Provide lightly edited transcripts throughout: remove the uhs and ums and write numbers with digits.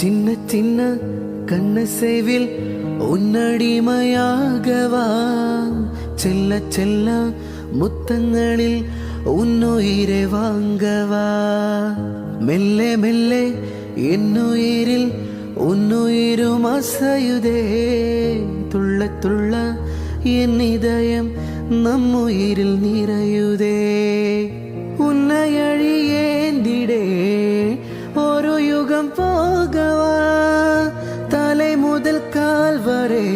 சின்ன சின்ன கண்ணு சேவில் உன்னடிமையாகவா, செல்ல செல்ல முத்தங்களில் உன்னுயிரை வாங்கவா, மெல்ல மெல்ல என்னுயிரில் உன்னுயிரும் அசையுதே, துள்ள துள்ள என் இதயம் நம்முயிரில் நிறையுதே. உன்னை அழியேந்திடே ஒரு யுகம் போகவா, தலை முதல் கால் வரை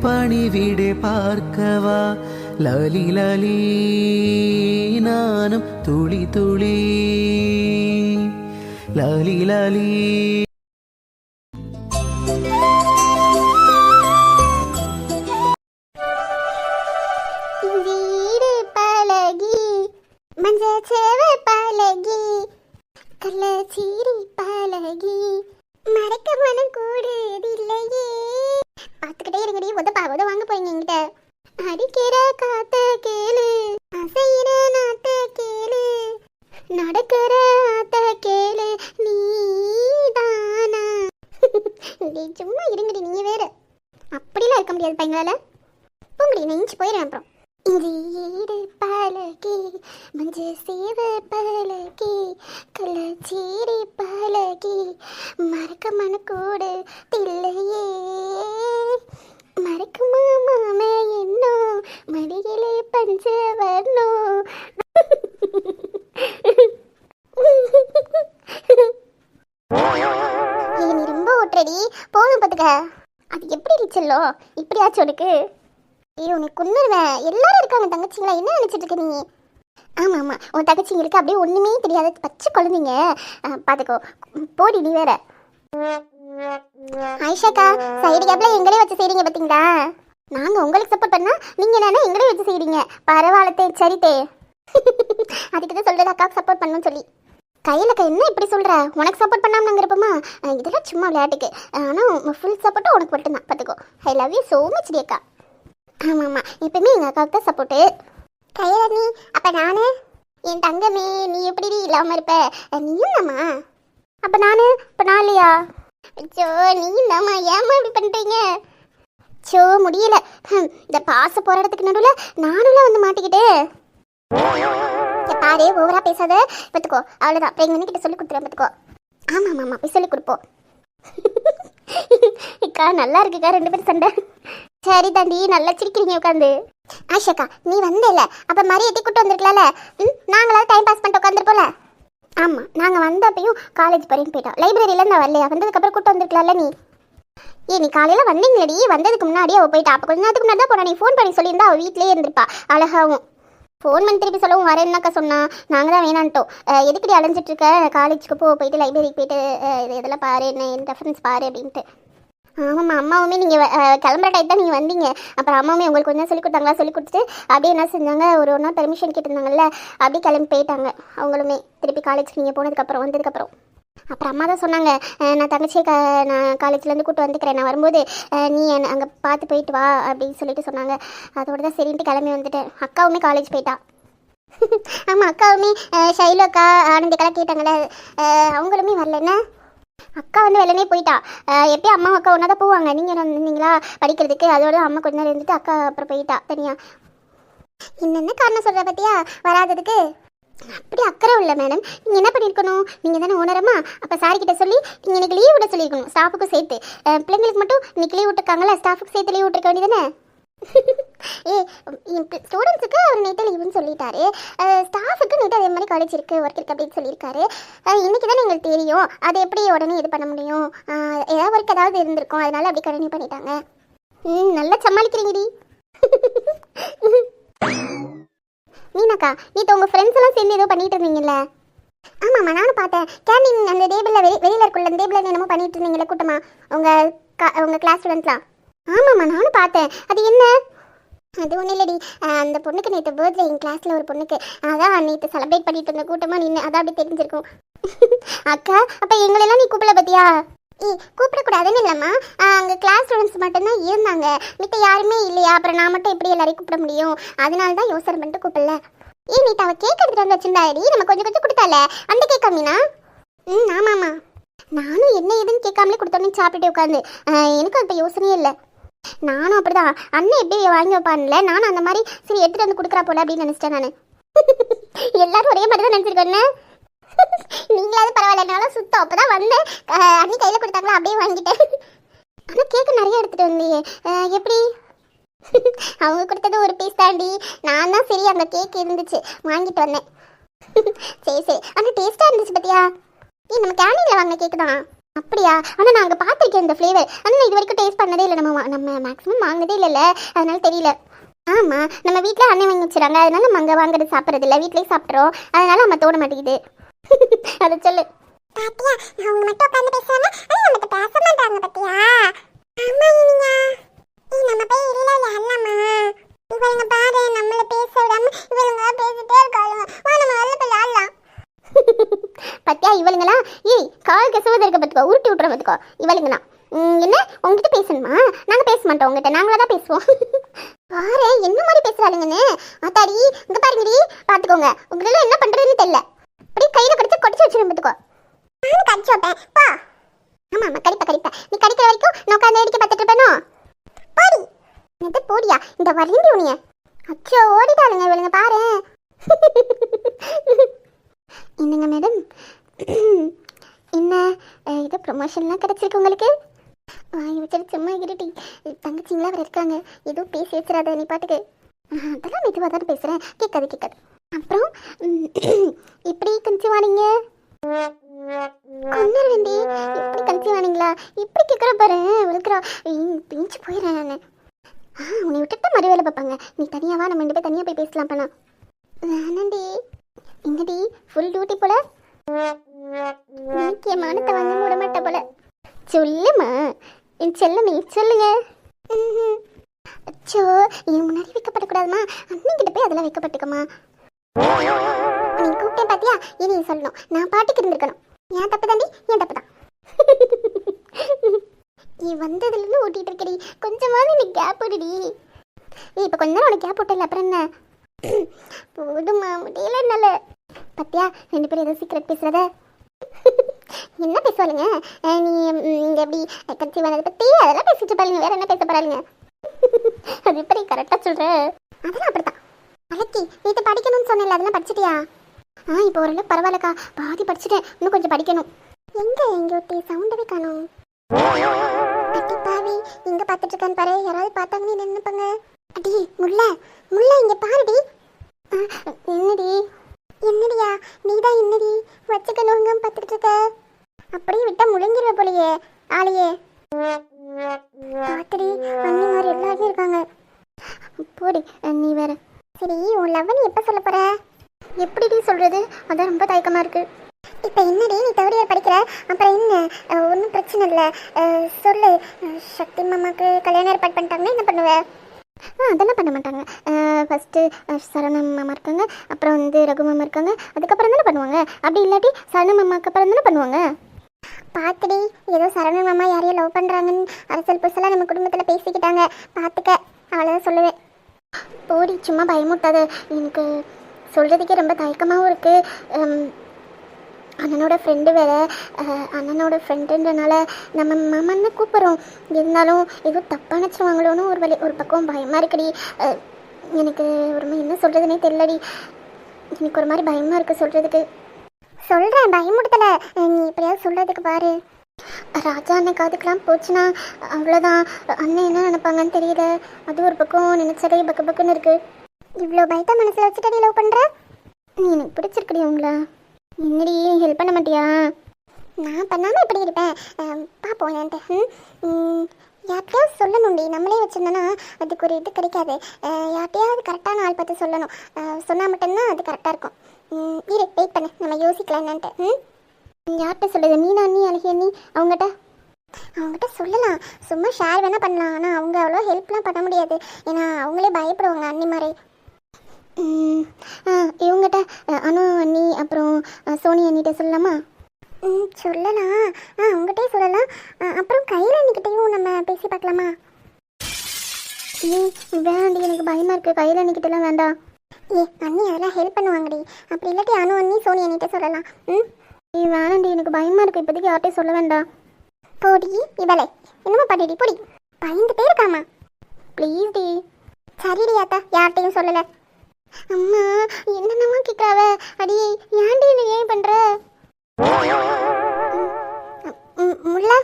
பணிவிடை பார்க்கவா, லாலி லாலி நானும் துளி துளி, லாலி லாலி. வீடு பழகி மஞ்சள் சேவை பழகி கள்ளச்சீரி பழகி மறக்க மனம் கூடுதில்லையே. பார்த்துக்கிட்டே இருங்கடி, உத வாங்க போறீங்க என்கிட்ட. அடிக்கிற காத்த கேளு, அசைகிற நாத்த கேளு, நடக்கிற ஆத்த கேளு, நீதானா. சும்மா இருங்கடி, நீங்க வேற அப்படிலாம் இருக்க முடியாது பையங்களால. போங்கடி, நெஞ்சு போயிடுறேன் அப்புறம். வீடு பழகி மஞ்சள் சேவை பழகி கள்ளச்சீரி பழகி மறக்க மனக்கூடு தில்லையே. மறக்குமா மாமே என்னோ மடியிலே பஞ்ச வரணும். நீ ரொம்ப ஓட்டுறடி, போதும் பார்த்துக்க. அது எப்படி செல்லோ இப்படியாச்சும் உனக்கு? ஐயோ, உனக்கு கொன்னுருவேன். எல்லாரும் இருக்காங்க தங்கச்சிங்களா, என்ன நினைச்சிட்டு இருக்க நீ? ஆமாம் ஆமாம், உன் தங்கச்சிங்களுக்கு அப்படியே ஒன்றுமே தெரியாத பச்சை குழந்தைங்க. பார்த்துக்கோ, போடி நீ வேற. ஆயிஷாக்கா, சைடு கேப்பில் எங்களே வச்சு செய்கிறீங்க பார்த்தீங்களா? நாங்கள் உங்களுக்கு சப்போர்ட் பண்ணால் நீங்கள் என்னென்னா எங்களே வச்சு செய்கிறீங்க. பரவாயில்லத்தே, சரித்தே. அதுக்கு தான் சொல்கிறது அக்காவுக்கு சப்போர்ட் பண்ணணும்னு சொல்லி. கையிலக்கா என்ன இப்படி சொல்கிற? உனக்கு சப்போர்ட் பண்ணாமல் நாங்கள் இருப்போமா? இதெல்லாம் சும்மா விளையாட்டுக்கு. ஆனால் ஃபுல் சப்போர்ட்டும் உனக்கு மட்டும்தான், பார்த்துக்கோ. I love you so much டி அக்கா. ஆமாம் ஆமாம், எப்பவுமே எங்கள் அக்காவுக்கு தான் சப்போர்ட்டு. கையலி, அப்போ நான் என் தங்கமே நீ எப்படி இல்லாமல் இருப்ப? நீயும் தாம்மா. அப்போ நான் இல்லையா? சோ நீயும் தாம்மா, ஏம்மா இப்படி பண்ணுறீங்க? சோ முடியல, இந்த பாச போகிற இடத்துக்கு நடுவில் நானும்லாம் வந்து மாட்டிக்கிட்டேன். பாரு, ஓவரா பேசாத பார்த்துக்கோ. அவ்வளோதான், பிரெக்னன்ட் கிட்ட சொல்லி கொடுத்துருவேன் பார்த்துக்கோ. ஆமாம் ஆமாம், போய் சொல்லி கொடுப்போம். அக்கா நல்லா இருக்குக்கா, ரெண்டு பேரும் சண்டை. சரி தாண்டி, நல்லா சிரிக்கிறீங்க உட்காந்து. ஆஷாக்கா, நீ வந்தேல, அப்போ மரியாதை கூட்டு வந்திருக்கலாம்ல. நாங்களாவது டைம் பாஸ் பண்ணிட்டு உட்காந்துருப்போம்ல. ஆமாம், நாங்கள் வந்தப்பையும் காலேஜ் பரின்னு போயிட்டோம். லைப்ரரியில நான் வரலையா? வந்ததுக்கப்புறம் கூட்டு வந்திருக்கலாம்ல நீ. நீ காலையில் வந்தீங்களடி, வந்ததுக்கு முன்னாடியே அவள் போயிட்டா. அப்போ கொஞ்ச நேரத்துக்கு முன்னாடி தான் போனா. நீ ஃபோன் பண்ணி சொல்லியிருந்தா அவள் வீட்டிலேயே இருந்திருப்பா அழகாவும். ஃபோன் பண்ணி திருப்பி சொல்லவும் வரேன்னாக்கா சொன்னா. நாங்கள் தான் வேணான்ட்டோம். எதுக்கடி அலைஞ்சிட்டு இருக்க, காலேஜுக்கு போயிட்டு லைப்ரரிக்கு போயிட்டு இதெல்லாம் பாரு, என்ன ரெஃபரன்ஸ் பாரு அப்படின்ட்டு. ஆமாம்மா, அம்மாவுமே நீங்கள் கிளம்புற டைம் தான் நீங்கள் வந்தீங்க. அப்புறம் அம்மாவுமே உங்களுக்கு கொஞ்சம் சொல்லி கொடுத்தாங்களா, சொல்லி கொடுத்துட்டு அப்படியே என்ன செஞ்சாங்க, ஒரு நாள் பெர்மிஷன் கேட்டிருந்தாங்கல்ல, அப்படியே கிளம்பி போயிட்டாங்க அவங்களுமே. திருப்பி காலேஜுக்கு நீங்கள் போனதுக்கப்புறம் வந்ததுக்கப்புறம் அப்புறம் அம்மா தான் சொன்னாங்க, நான் தங்கச்சியை நான் காலேஜ்லேருந்து கூப்பிட்டு வந்துக்கிறேன், நான் வரும்போது நீ அங்கே பார்த்து போயிட்டு வா அப்படின்னு சொல்லிட்டு சொன்னாங்க. அதோட தான் சரின்ட்டு கிளம்பி வந்துட்டேன். அக்காவுமே காலேஜ் போயிட்டா. ஆமாம், அக்காவுமே ஷைலு அக்கா ஆனந்திக்கெல்லாம் கேட்டாங்களே, அவங்களுமே வரலன்னா. அக்கா வந்து வெள்ளனே போயிட்டா. எப்பயும் அம்மா அக்கா ஒன்றா தான் போவாங்க. நீங்கள் இருந்தீங்களா படிக்கிறதுக்கு, அதோட அம்மா கொஞ்ச நேரம் இருந்துட்டு அக்கா அப்புறம் போயிட்டா தனியாக. என்னென்ன காரணம் சொல்கிற பார்த்தியா வராததுக்கு? அப்படி அக்கறை இல்லை மேடம். நீங்கள் என்ன பண்ணியிருக்கணும், நீங்கள் தானே ஓனரம்மா. அப்போ சாரி கிட்ட சொல்லி நீங்கள் எனக்கு லீவ் விட சொல்லியிருக்கணும், ஸ்டாஃபுக்கும் சேர்த்து. பிள்ளைங்களுக்கு மட்டும் இன்னைக்கு லீவ் விட்டுருக்காங்களா, ஸ்டாஃபுக்கு சேர்த்து லீவ் விட்டுருக்க வேண்டியதானே? ஸ்டூடெண்ட்ஸுக்கு அவர் நேற்று லீவுன்னு சொல்லிட்டாரு, ஸ்டாஃபுக்கு நேற்று அதே மாதிரி காலேஜ் இருக்குது, ஒர்க் இருக்குது அப்படின்னு சொல்லியிருக்காரு. இன்றைக்கி தானே எங்களுக்கு தெரியும், அதை எப்படி உடனே இது பண்ண முடியும்? ஏதாவது ஒர்க் ஏதாவது இருந்திருக்கும், அதனால அப்படி கண்டினியூ பண்ணிட்டாங்க. நல்லா சமாளிக்கிறீங்கடி. மீனாக்கா, நேற்று உங்கள் ஃப்ரெண்ட்ஸ் எல்லாம் சேர்ந்து ஏதோ பண்ணிட்டு இருந்தீங்கல்ல? ஆமாம்மா, நானும் பார்த்தேன். கேண்டீன் அந்த டேபிளில் வெளியில் இருக்குள்ள அந்த டேபிளில் என்னமோ பண்ணிட்டு இருந்தீங்களே கூட்டமா, உங்கள் கிளாஸ் ஸ்டூடெண்ட்ஸ்லாம். ஆமாம்மா, நானும் பார்த்தேன். அது என்ன? அது ஒன்றும் இல்லடி, அந்த பொண்ணுக்கு நேற்று பர்த்டே, என் கிளாஸில் ஒரு பொண்ணுக்கு. அதான் நேற்று செலிப்ரேட் பண்ணிட்டு இருந்த கூட்டமாக நின்று, அதான் அப்படி தெரிஞ்சிருக்கும். அக்கா, அப்போ எங்களெல்லாம் நீ கூப்பிடல பார்த்தியா? கூப்பிடக்கூடாதுன்னு இல்லைம்மா, அங்கே கிளாஸ் ஸ்டூடெண்ட்ஸ் மட்டும்தான் இருந்தாங்க, மித்த யாருமே இல்லையா? அப்புறம் நான் மட்டும் எப்படி எல்லாரையும் கூப்பிட முடியும்? அதனால தான் யோசனை பண்ணிட்டு கூப்பிடல. நீ அவள் கேக் எடுத்துகிட்டு வந்து வச்சிருந்தாடி, நம்ம கொஞ்சம் கொஞ்சம் கொடுத்தால அந்த கேக்கா மீனா? ஆமாம்மா. நானும் என்ன ஏதுன்னு கேட்காமலே கொடுத்தோன்னே சாப்பிட்டுட்டு உட்காந்து எனக்கு இப்போ யோசனையே இல்லை. நானும் அப்படிதான், அண்ணன் எப்படி வாங்கி வைப்பான்ல, நானும் அந்த மாதிரி சரி எடுத்துட்டு வந்து கொடுக்குறா போல அப்படின்னு நினைச்சிட்டேன் நான். எல்லாரும் ஒரே மாதிரி தான் நினைச்சிருக்கேன். நீங்களாவது பரவாயில்ல, என்னால சுத்தம் அப்பதான் வந்தேன், அண்ணி கையில கொடுத்தாங்களா அப்படியே வாங்கிட்டேன். ஆனா கேக்கு நிறைய எடுத்துட்டு வந்தியே, எப்படி? அவங்க கொடுத்தது ஒரு பீஸ் தாண்டி, நான் தான் சரி அந்த கேக் இருந்துச்சு வாங்கிட்டு வந்தேன். சரி சரி, ஆனா டேஸ்டா இருந்துச்சு பத்தியா? நம்ம கேண்டீன்ல வாங்கின கேக்கு தான். அப்படியா? ஆனா நான் அங்க பார்த்துருக்கேன் இந்த ஃப்ளேவர், ஆனால் நான் இது வரைக்கும் டேஸ்ட் பண்ணதே இல்லை. நம்ம மேக்ஸிமம் வாங்கினதே இல்லைல்ல, அதனால தெரியல. ஆமா, நம்ம வீட்டில் அண்ணன் வாங்கி வச்சுறாங்க, அதனால நம்ம அங்கே வாங்குறது சாப்பிட்றது இல்லை, வீட்லேயே சாப்பிட்றோம், அதனால நம்ம தோண மாட்டேங்குது. அதை சொல்லு. பாத்தியா, அவங்க மட்டும் உட்காந்து பேசுறாங்க, ஆனா நமக்கு பேச மாட்டாங்க பாத்தியா? ஆமா இனியா, நம்ம போய் இல்ல அண்ணாமா இவங்க பாரு நம்மள பேச விடாம இவங்க பேசிட்டே இருக்காங்க, வா நம்ம வெளில போய் ஆடலாம். பத்தியா இவளுங்களா? ஏய் கால் கசுவத இருக்க பத்துக்கோ, உருட்டி விட்டுற பத்துக்கோ இவளுங்கண்ணா. என்ன உங்ககிட்ட பேசணுமா? நாங்க பேச மாட்டோம் உங்ககிட்ட, நாங்களா தான் பேசுவோம். பாரு என்ன மாதிரி பேசுறாளுங்கன்னு. ஆத்தாடி இங்க பாருங்கடி, பாத்துக்கோங்க உங்களால என்ன பண்றதுன்னு தெரியல. அப்படியே கையில கடிச்சு கொடிச்சு வச்சிடும் பத்துக்கோ. நான் கடிச்சு வைப்பேன் பா. ஆமா ஆமா கடிப்ப, நீ கடிக்கிற வரைக்கும் நான் உட்காந்து வேடிக்கை பார்த்துட்டு இருப்பேனோ? போடி. எது போடியா? இந்த வரண்டி உனிய. அச்சோ ஓடிட்டாளுங்க இவளுங்க பாரு. என்னங்க மேடம், என்ன இது ப்ரொமோஷன்லாம் கிடைச்சிருக்கு உங்களுக்கு? வாங்கி வச்சுட்டு சும்மா இருட்டி, தங்கச்சிங்களா அவர் இருக்காங்க, எதுவும் பேசி வச்சிடாத நீ பாட்டுக்கு. அதெல்லாம் மெதுவாக தான் பேசுகிறேன், கேட்காது. அப்புறம் இப்படி கன்சீவ் ஆனீங்க? கொன்னர் வேண்டி இப்படி கன்சீவ் ஆனீங்களா? இப்படி கேட்குற பாரு விழுக்கிறா, பிஞ்சு போயிடுறேன் நான். உன்னை விட்டுட்டு மறு வேலை பார்ப்பாங்க, நீ தனியாவா, நம்ம 2 பேர் தனியாக போய் பேசலாம் பண்ணா. வேணாண்டி. எங்கடி ஃபுல் டியூட்டி போல? முக்கியமானத்தை வந்து மூட மாட்ட போல. சொல்லுமா என் செல்லமே, சொல்லுங்க. அச்சோ என் முன்னாடி வைக்கப்படக்கூடாதுமா, அண்ணன்கிட்ட போய் அதெல்லாம் வைக்கப்பட்டுக்கமா. நீ கூப்பிட்டேன் பாத்தியா, இனி சொல்லணும், நான் பாட்டுக்கு இருந்திருக்கணும். ஏன் தப்பு தாண்டி, ஏன் தப்பு தான். நீ வந்ததுலேருந்து ஓட்டிட்டு இருக்கடி, கொஞ்சமாவது நீ கேப் விடுடி. இப்போ கொஞ்ச நேரம் உனக்கு கேப் விட்டல, அப்புறம் என்ன? போதுமா முடியல என்னால. பத்தியா 2 பேரும் ஏதோ சீக்கிரட் பேசுறத. என்ன பேசுவாளுங்க? நீ இங்கே எப்படி கன்சீவ் ஆனதை பற்றி அதெல்லாம் பேசிட்டு பாருங்க, வேற என்ன பேச போறாளுங்க? அது எப்படி கரெக்டாக சொல்கிற? அதெல்லாம் அப்படித்தான். அலக்கி வீட்டை படிக்கணும்னு சொன்னேன்ல, அதெல்லாம் படிச்சிட்டியா? இப்போ ஓரளவுக்கு பரவாயில்லக்கா, பாதி படிச்சுட்டேன், இன்னும் கொஞ்சம் படிக்கணும். எங்கே ஒட்டி சவுண்டவே காணும். அடி பாவி, இங்கே பார்த்துட்டு இருக்கான்னு பாரு, யாராவது பார்த்தாங்கன்னு நினைப்பாங்க. அடி முல்லை இங்கே பாருடி. என்னடியா நீதான் என்னடி வச்சுக்கணுங்க பார்த்துட்டு இருக்க? அப்படியே விட்டா முழுங்கிருவ போலையே ஆளையே. பாத்துடி அண்ணி மாதிரி எல்லாருமே இருக்காங்க. போடி நீ வேற. சரி உன் லவ் நீ எப்போ சொல்ல போற? எப்படி சொல்றது, அதான் ரொம்ப தயக்கமா இருக்கு. இப்போ என்னடி நீ 3rd year படிக்கிற, அப்புறம் என்ன ஒன்றும் பிரச்சனை இல்லை, சொல்லு. சக்தி மாமாவுக்கு கல்யாணம் ஏற்பாடு பண்ணிட்டாங்கன்னா என்ன பண்ணுவ? அதெல்லாம் பண்ண மாட்டாங்க. ஃபஸ்ட்டு சரணம் மாமா இருக்காங்க, அப்புறம் வந்து ரகு மாமா இருக்காங்க, அதுக்கப்புறம் தானே பண்ணுவாங்க. அப்படி இல்லாட்டி சரணம் மாமாவுக்கு அப்புறம் தானே பண்ணுவாங்க. பார்த்துடி ஏதோ சரணம் மாமா யாரையும் லவ் பண்ணுறாங்கன்னு அரசல் புதுசெல்லாம் நம்ம குடும்பத்தில் பேசிக்கிட்டாங்க, பார்த்துக்க, அவ்வளோதான் சொல்லுவேன். போடி சும்மா பயமுட்டாத, எனக்கு சொல்கிறதுக்கே ரொம்ப தயக்கமாகவும் இருக்குது. அண்ணனோட ஃப்ரெண்டு வேறு, அண்ணனோட ஃப்ரெண்டுன்றனால நம்ம மாமான்னு கூப்பிட்றோம், இருந்தாலும் ஏதோ தப்பாக நினச்சிருவாங்களோன்னு ஒரு பக்கம் பயமாக இருக்குடி. எனக்கு ஒரு மாதிரி என்ன சொல்கிறதுனே தெரியலடி, எனக்கு ஒரு மாதிரி பயமாக இருக்குது சொல்கிறதுக்கு. சொல்கிறேன் பயமுடுத்தலை, நீ எப்படியாவது சொல்கிறதுக்கு பாரு. ராஜா அண்ணன் காதுக்கெலாம் போச்சுன்னா அவ்வளோதான், அண்ணன் என்ன நினைப்பாங்கன்னு தெரியல. அது ஒரு பக்கம் நினச்சதே பக்கு பக்குன்னு இருக்குது. இவ்வளோ பயத்தை மனசில் வச்சுட்டடி லவ் பண்ணுற? நீ எனக்கு பிடிச்சிருக்கடி உங்களா? என்னடி ஹெல்ப் பண்ண மாட்டியா? நான் பண்ணாமல் எப்படி இருப்பேன், பார்ப்போம் ஏன்ட்டு. யார்கிட்டையாவது சொல்லணும்டி, நம்மளே வச்சுருந்தோன்னா அதுக்கு ஒரு இது கிடைக்காது. யார்கிட்டையாவது கரெக்டான ஆள் பார்த்து சொல்லணும், சொன்னால் மட்டும்தான் அது கரெக்டாக இருக்கும். இரு வெயிட் பண்ணு, நம்ம யோசிக்கலாம் என்னன்ட்டு. யார்கிட்ட சொல்லுது? மீனா அண்ணி, அழகி அண்ணி, அவங்ககிட்ட சொல்லலாம், சும்மா ஷேர் வேணால் பண்ணலாம். ஆனால் அவங்க அவ்வளோ ஹெல்ப்லாம் பண்ண முடியாது, ஏன்னா அவங்களே பயப்படுவாங்க அண்ணி மாதிரி. இவங்ககிட்ட அனு அண்ணி அப்புறம் சோனி அண்ணிகிட்ட சொல்லலாமா? சொல்லலாம், அவங்ககிட்டே சொல்லலாம். அப்புறம் கையில் அண்ணிக்கிட்டையும் நம்ம பேசி பார்க்கலாமா? வேண்டாண்டி, எனக்கு பயமாக இருக்குது, கையில் அண்ணிக்கிட்டலாம் வேண்டாம். அண்ணி அதெல்லாம் ஹெல்ப் பண்ணுவாங்கடி. அப்படி இல்லாட்டி அனு அண்ணி சோனி அண்ணிகிட்ட சொல்லலாம். நீ வேணாண்டி, எனக்கு பயமா இருக்கு. இப்போதைக்கு யார்ட்டையும் சொல்ல வேண்டாம். போடி இவளே, என்னமா பண்ணிடி போடி. பயந்துட்டே இருக்காமா. ப்ளீஸ் டி. சரிடி அத்தா, யார்ட்டையும் சொல்லலை. அம்மா என்னென்னமா கேட்காவ. அடி ஏன்டி நீ ஏன் பண்ற? முல்லை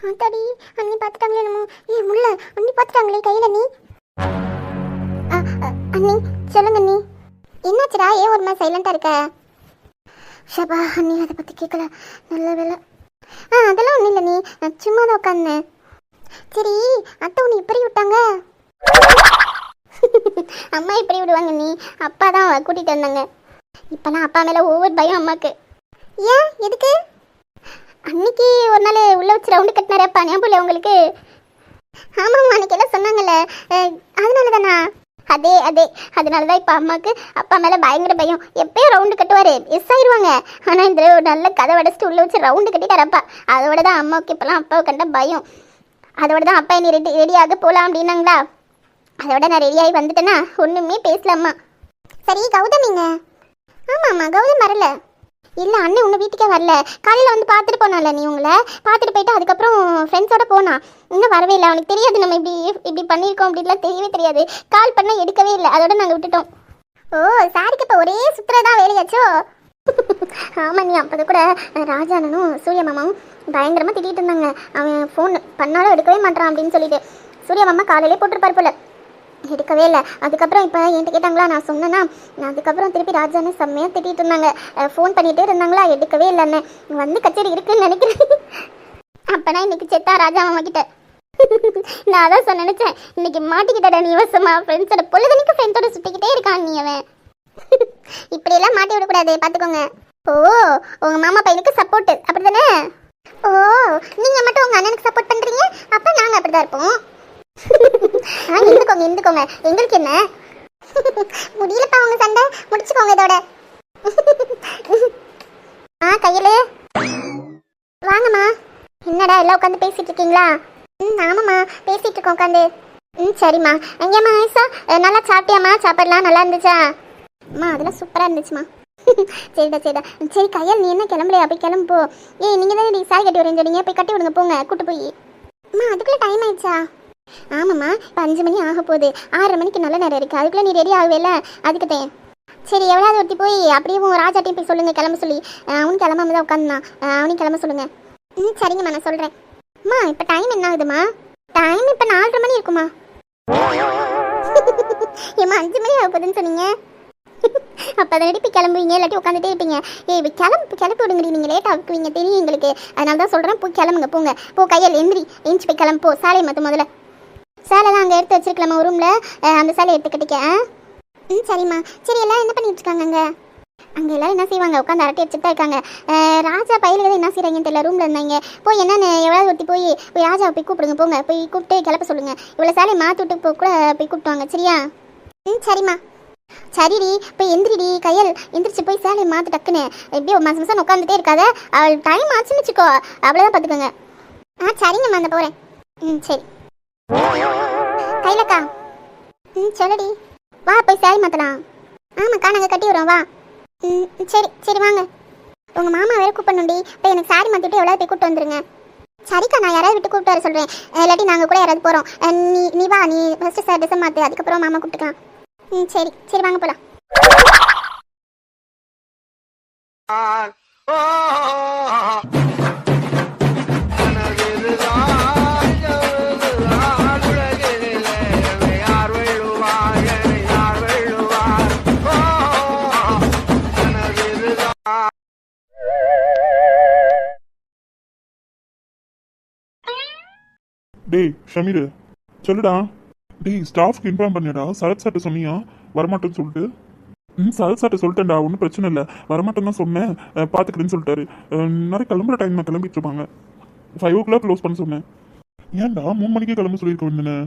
ஆத்தாடி, அண்ணி பார்த்துட்டாங்களே என்னமோ. முல்லை அண்ணி பார்த்துட்டாங்களே கையில். நீ அண்ணி சொல்லுங்க அண்ணி. என்னாச்சுடா, ஏன் ஒரு மாதிரி சைலண்டாக இருக்க? ஷபா அண்ணி, அதை பற்றி கேட்கல. நல்ல வேலை. அதெல்லாம் ஒன்றும் இல்லை நீ, நான் சும்மா தான் உட்காந்தேன். சரி அத்தை உன்னை இப்படி விட்டாங்க? அம்மா இப்படி விடுவாங்க நீ, அப்பா தான் கூட்டிகிட்டு வந்தாங்க. இப்போலாம் அப்பா மேலே ஒவ்வொரு பயம் அம்மாவுக்கு. ஏன் எதுக்கு? அன்னைக்கு ஒரு நாள் உள்ள வச்சு ரவுண்டு கட்டினாரப்பா, ஞாபகம் உங்களுக்கு? ஆமாம்மா, அன்னைக்கு எல்லாம் சொன்னாங்கல்ல, அதனால தானா? அதே அதனால தான் இப்போ அம்மாவுக்கு அப்பா மேலே பயங்கர பயம். எப்பயும் ரவுண்டு கட்டுவார், எஸ் ஆயிடுவாங்க. ஆனால் இந்த நல்ல கதை வடைச்சிட்டு உள்ள வச்சு ரவுண்டு கட்டிட்டாரப்பா. அதோட தான் அம்மாவுக்கு இப்போலாம் அப்பாவை கண்ட பயம். அதோட தான் அப்பா என்னை ரெடியாக போகலாம் அப்படின்னாங்களா. அதோட நான் ரெடியாகி வந்துட்டேன்னா ஒன்றுமே பேசலாம்மா. சரி கௌதமிங்க? ஆமாம்மா, கௌதம் வரல. இல்லை அண்ணன் உன்னை வீட்டுக்கே வரல. காலையில் வந்து பார்த்துட்டு போனால, நீ உங்களை பார்த்துட்டு போயிட்டு அதுக்கப்புறம் ஃப்ரெண்ட்ஸோட போனான். இன்னும் வரவே இல்லை. அவனுக்கு தெரியாது நம்ம இப்படி பண்ணியிருக்கோம் அப்படின்லாம் தெரியவே தெரியாது. கால் பண்ணால் எடுக்கவே இல்லை. அதோட நாங்கள் விட்டுட்டோம். ஓ சாரிக்கு இப்போ ஒரே சுற்றுறதான் வேலையாச்சோ? ஆமாம், நீ அப்போது கூட ராஜானனும் சூர்யா மாமாவும் பயங்கரமாக திட்டிகிட்டு இருந்தாங்க. அவன் ஃபோன் பண்ணாலும் எடுக்கவே மாட்டான் அப்படின்னு சொல்லிட்டு. சூர்யா மாமா காலையிலே போட்டிருப்பார் போல, எடுக்கவே இல்லை. அதுக்கப்புறம் இப்போ என்கிட்ட கேட்டாங்களா, நான் சொன்னேன்னா, அதுக்கப்புறம் திருப்பி ராஜானு செம்மையாக திட்டிகிட்டு இருந்தாங்க. ஃபோன் பண்ணிகிட்டே இருந்தாங்களா, எடுக்கவே இல்லைன்னு. வந்து கச்சேரி இருக்குன்னு நினைக்கிறேன். அப்போனா இன்னைக்கு செத்தா ராஜா மாமா கிட்ட. நான் அதான் நினச்சேன், இன்னைக்கு மாட்டிக்கிட்டடா நீ வசமா. ஃப்ரெண்ட்ஸோட பொழுதுனைக்கு ஃப்ரெண்ட்ஸோட சுற்றிக்கிட்டே இருக்கான் நீ. அவன் இப்படியெல்லாம் மாட்டி விடக்கூடாது, பார்த்துக்கோங்க. ஓ உங்கள் மாமா பையனுக்கு சப்போர்ட்டு அப்படி தானே? ஓ நீங்கள் மட்டும் உங்கள் அண்ணனுக்கு சப்போர்ட் பண்ணுறீங்க, அப்போ நாங்கள் அப்படி தான் இருப்போம். இருந்துக்கோங்க எங்களுக்கு என்ன? முடியலப்பா உங்க சண்டை, முடிச்சுக்கோங்க இதோட. கையில வாங்கம்மா. என்னடா எல்லாம் உட்காந்து பேசிட்டு இருக்கீங்களா? ஆமாம்மா பேசிட்டு இருக்கோம் உட்காந்து. சரிம்மா. எங்கேம்மா ஆயிஷா, நல்லா சாப்பிட்டியாம்மா? சாப்பாடுலாம் நல்லா இருந்துச்சா? அம்மா அதெல்லாம் சூப்பராக இருந்துச்சுமா. சரிடா சரி கையால், நீ என்ன கிளம்பலையா? போய் கிளம்பு போ. நீங்கள் தானே சாரி கட்டி வரேன் சொன்னீங்க, போய் கட்டி விடுங்க போங்க, கூட்டு போய். அம்மா அதுக்குள்ளே டைம் ஆயிடுச்சா? ஆமாம்மா, இப்போ 5 மணி ஆக போகுது. 6:30 மணிக்கு நல்ல நேரம் இருக்குது. அதுக்குள்ளே நீ ரெடி ஆகவேல, அதுக்குத்தேன். சரி எவ்வளோ ஒருத்தி போய் அப்படியே உங்கள் ராஜாட்டையும் போய் சொல்லுங்கள் கிளம்ப சொல்லி. அவனும் கிளம்பாம தான் உட்காந்துதான், அவனையும் கிளம்ப சொல்லுங்கள். சரிங்கம்மா, நான் சொல்கிறேன். அம்மா இப்போ டைம் என்ன ஆகுதுமா? டைம் இப்போ 4:30 மணி இருக்குமா? ஏம்மா 5 மணி ஆக போகுதுன்னு சொன்னீங்க. அப்போ அதை போய் கிளம்புவீங்க, இல்லாட்டி உட்காந்துட்டே இருப்பீங்க. கிளம்பி விடுங்கடி, நீங்கள் லேட் ஆக்குவீங்க தெரியும் எங்களுக்கு. அதனால தான் சொல்கிறேன், போய் கிளம்புங்க போங்க. போ கையில் எந்திரிச்சு போய் கிளம்பு. போ சாலையை முதல்ல சேலை தான் அங்கே எடுத்து வச்சிருக்கலாமா ஒரு ரூமில், அந்த சேலை எடுத்து கட்டிக்க. சரிம்மா. சரி எல்லோரும் என்ன பண்ணிட்டு இருக்காங்க அங்கே எல்லோரும் என்ன செய்வாங்க? உட்காந்து அரட்டை வச்சுட்டு தான் இருக்காங்க. ராஜா பயிலுக்கு என்ன செய்கிறாங்கன்னு தெரியல, ரூமில் இருந்தாங்க. போய் என்னன்னு எவ்வளோ ஒருத்தி போய் ராஜாவை போய் கூப்பிடுங்க போங்க. போய் கூப்பிட்டு கிளப்ப சொல்லுங்கள். இவ்வளோ சேலையை மாற்றி விட்டு கூட போய் கூப்பிட்டுவாங்க சரியா? சரிம்மா. சரிடி போய் எந்திரிடி கையல், எந்திரிச்சு போய் சேலையை மாற்று டக்குன்னு. எப்படியோ மாதம் உட்காந்துட்டே இருக்காத, அவள் டைம் ஆச்சுன்னு வச்சுக்கோ, அவ்வளோதான் பார்த்துக்கோங்க. சரிங்கம்மா, அந்த போகிறேன். சரி கையிலக்கா. சொல்லடி. வா போய் சேலை மாற்றலாம். ஆமாக்கா நாங்கள் கட்டி வரோம், வா. சரி வாங்க. உங்கள் மாமா வேறு கூப்பிடணுண்டி, இப்போ எனக்கு சாரி மாற்றிட்டு எவ்வளோ போய் கூப்பிட்டு வந்துருங்க. சரிக்கா, நான் யாராவது விட்டு கூப்பிட்டு வர சொல்கிறேன், இல்லாட்டி நாங்கள் கூட யாராவது போகிறோம். நீ வா, நீ ஃபஸ்ட்டு சார் ட்ரெஸ்ஸை மாற்று, அதுக்கப்புறம் மாமா கூப்பிட்டுக்கலாம். சரி வாங்க போகலாம். டேய் ஷமீர், சொல்லுடா. டேய் ஸ்டாஃப்க்கு இன்ஃபார்ம் பண்ணிடா, சரத் சார்ட்ட சொன்னியா வரமாட்டேன்னு சொல்லிட்டு? சரத் சார்ட்ட சொல்லிட்டேன்டா, ஒன்றும் பிரச்சனை இல்லை, வரமாட்டேன்னு தான் சொன்னேன், பார்த்துக்கிறேன்னு சொல்லிட்டாரு. நிறைய கிளம்புற டைம் நான் கிளம்பிட்டு இருப்பாங்க. 5 o'clock க்ளோஸ் பண்ண சொன்னேன். ஏன்டா 3 மணிக்கே கிளம்ப சொல்லியிருக்க வேண்டியனே?